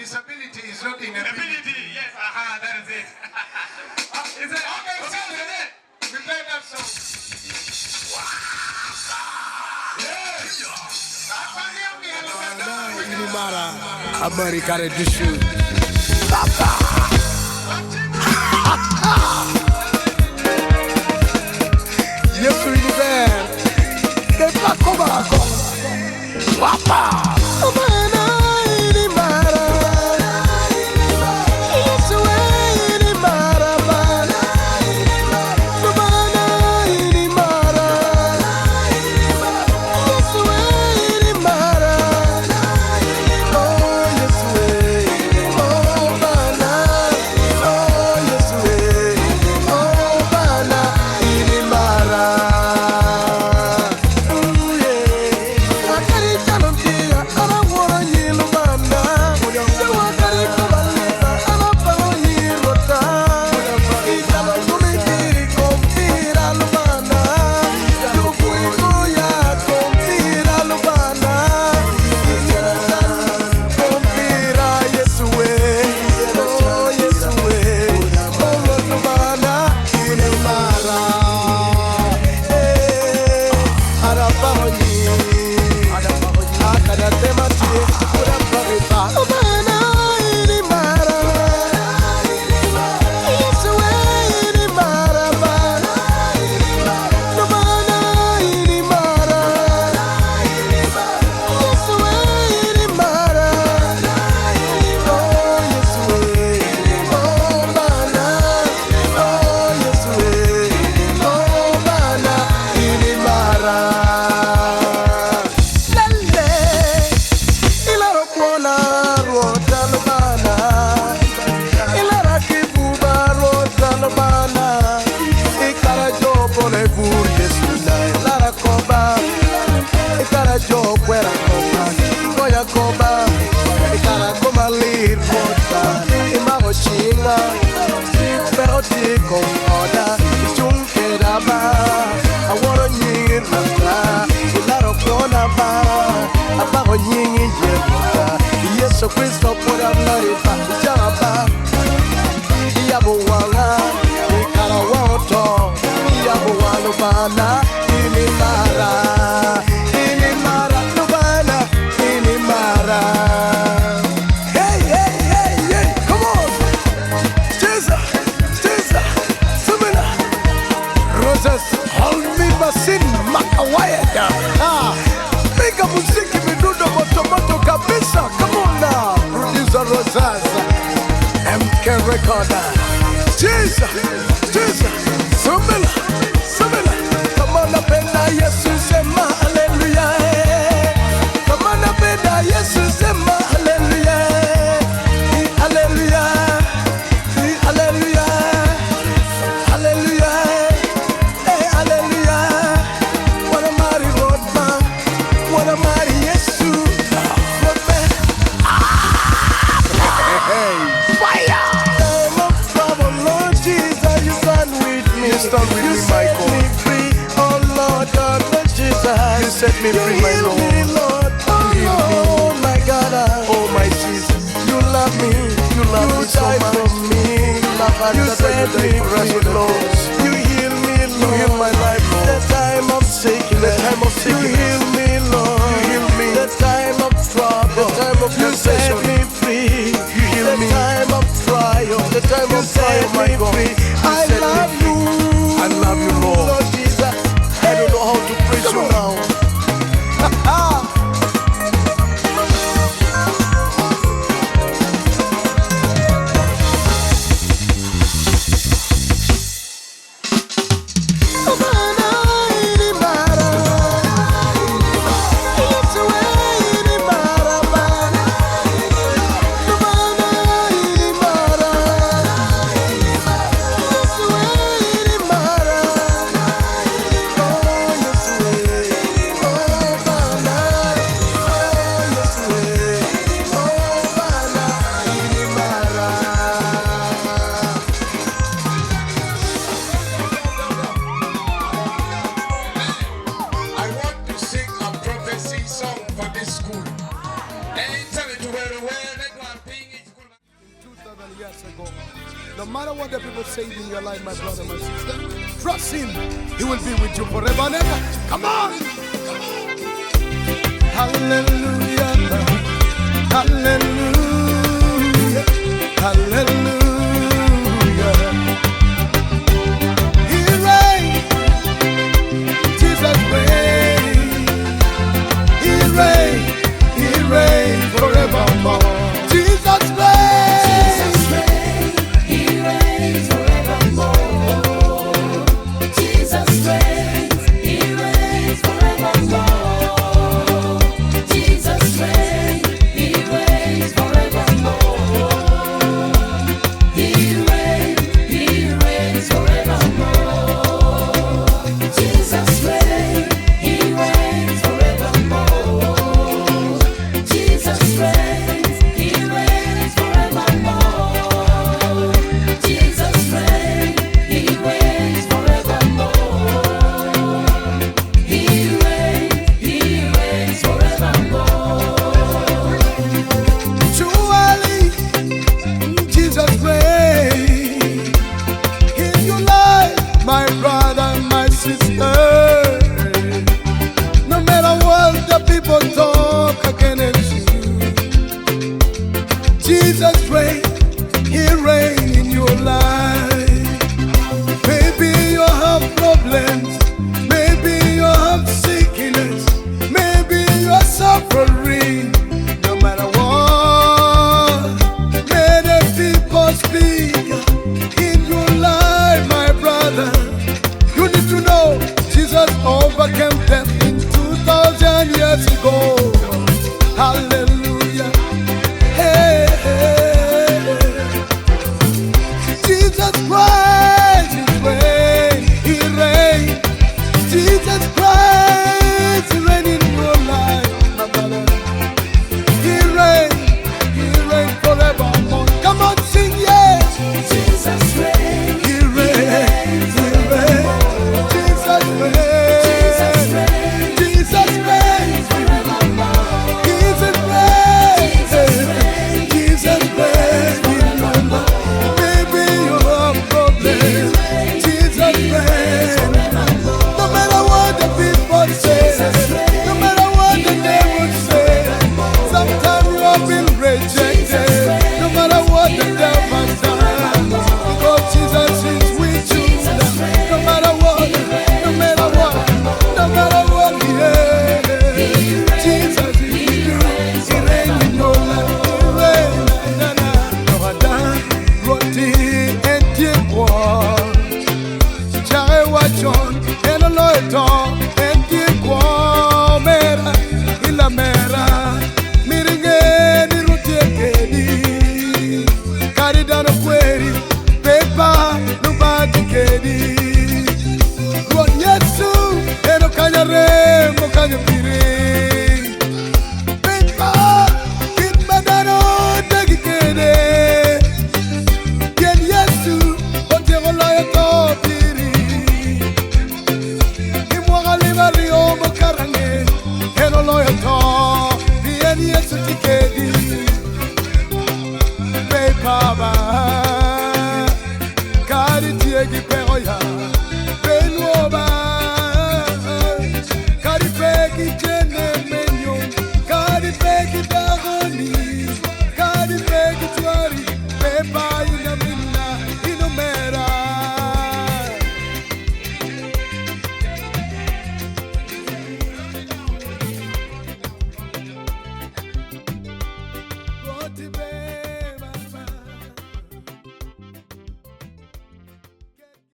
Disability is not inability. Yes, aha, that is it. Is it? Okay, so is it? We play that song. yin Imara, America edition. Yes, we live. They pack over. Wapa. Yesu Kristo pura mnarifa jaba Yabo wanga ikara woto Yabo wano bana Imara nubana Imara. Hey, come on Jesus Sumina Roses hold me basin makawaya Mega muziki midundo moto kabisa. Come on now, producer Rosas, MK Recorder. Jesus, Sumila. Come on up and Jesus, sema hallelujah. Come on up and Jesus, sema hallelujah. Hallelujah. Hey, hallelujah. What a mighty road man. What a mighty Jesus. Fire! Time of trouble, Lord Jesus, you stand with me. You stand with me, Michael. You set me free, oh Lord Jesus. You set me free, my Heal Lord. me, Lord. Oh my God. Oh my Jesus. You love me. You love me so died much. for me. You set me free, Lord. You heal me, Lord. You heal my life, Lord. The time of sickness. You heal me, Lord. You heal me. The time of trouble. The time of You set temptation. me free. You heal me. The time of trial. The time You of trial, set my me God. free. You I set me love free. you. I love you, Lord. Jesus. I don't know how to praise you now. years ago. No matter what the people say in your life, my brother, my sister, trust him. He will be with you forever and ever. Come on. Hallelujah. Hallelujah. Hallelujah. He reigns. Jesus reigns. He reigns. He reigns forevermore. Jesus reigns. Jesus reigns. He reigns forevermore. Jesus reigns. He reigns forevermore. Jesus reigns. He reigns forevermore. He reigns forevermore. Jesus reigns. He reigns forevermore. Jesus reigns. He reigns forevermore. Jesus reigns. He reigns forevermore. He reigns forevermore. Surely, Jesus reigns in your life, my brother, my sister. No matter what the people talk against you, Jesus reigns. He reigns in your life. Maybe you have problems, maybe you have sickness, maybe you are suffering. No matter what, many people speak in your life, my brother. You need to know Jesus overcame death in 2,000 years ago. Hallelujah. Hey, hey, hey. Jesus Christ is reign. He reigns. Jesus Christ is reigning in your life, my brother. He reigns forevermore. Come on, sing, yes. Jesus reigns. He reigns. He reigns. Jesus reigns. Jesus reigns. Jesus reigns. Forevermore. Jesus reigns. Jesus reigns. Jesus reigns. Maybe you have problems. Jesus reigns. No matter what the people say, no matter what the devil say, sometimes you have been rejected. No matter what the devil does, because Jesus is with you. No matter what, no matter what, no matter what, yeah. Jesus is with you. He reigns in your life. He reigns. Jordan, roti, and Diego. Chare wa John, and Loito, and Diego, Mera, Ila Mera, Miringe, Ruti, Kedi, Caridano Queri, Pepa, Nubati Kedi, Ronyetsu, and Okanyare, Mokanyapiri, Pepa, Kitmadano, Dagikede. Yen Yesu, Otero Loito, Piri. Imwanga Libari, Omo Karange, Eno Loito, Yen Yesu Tikedi. Pepaba, Kari Tiegi Peroya, Penuoba, Kari Pegi Jene Menyo, Kari Pegi Dagoni, Kari Pegi Tuari, Pepa.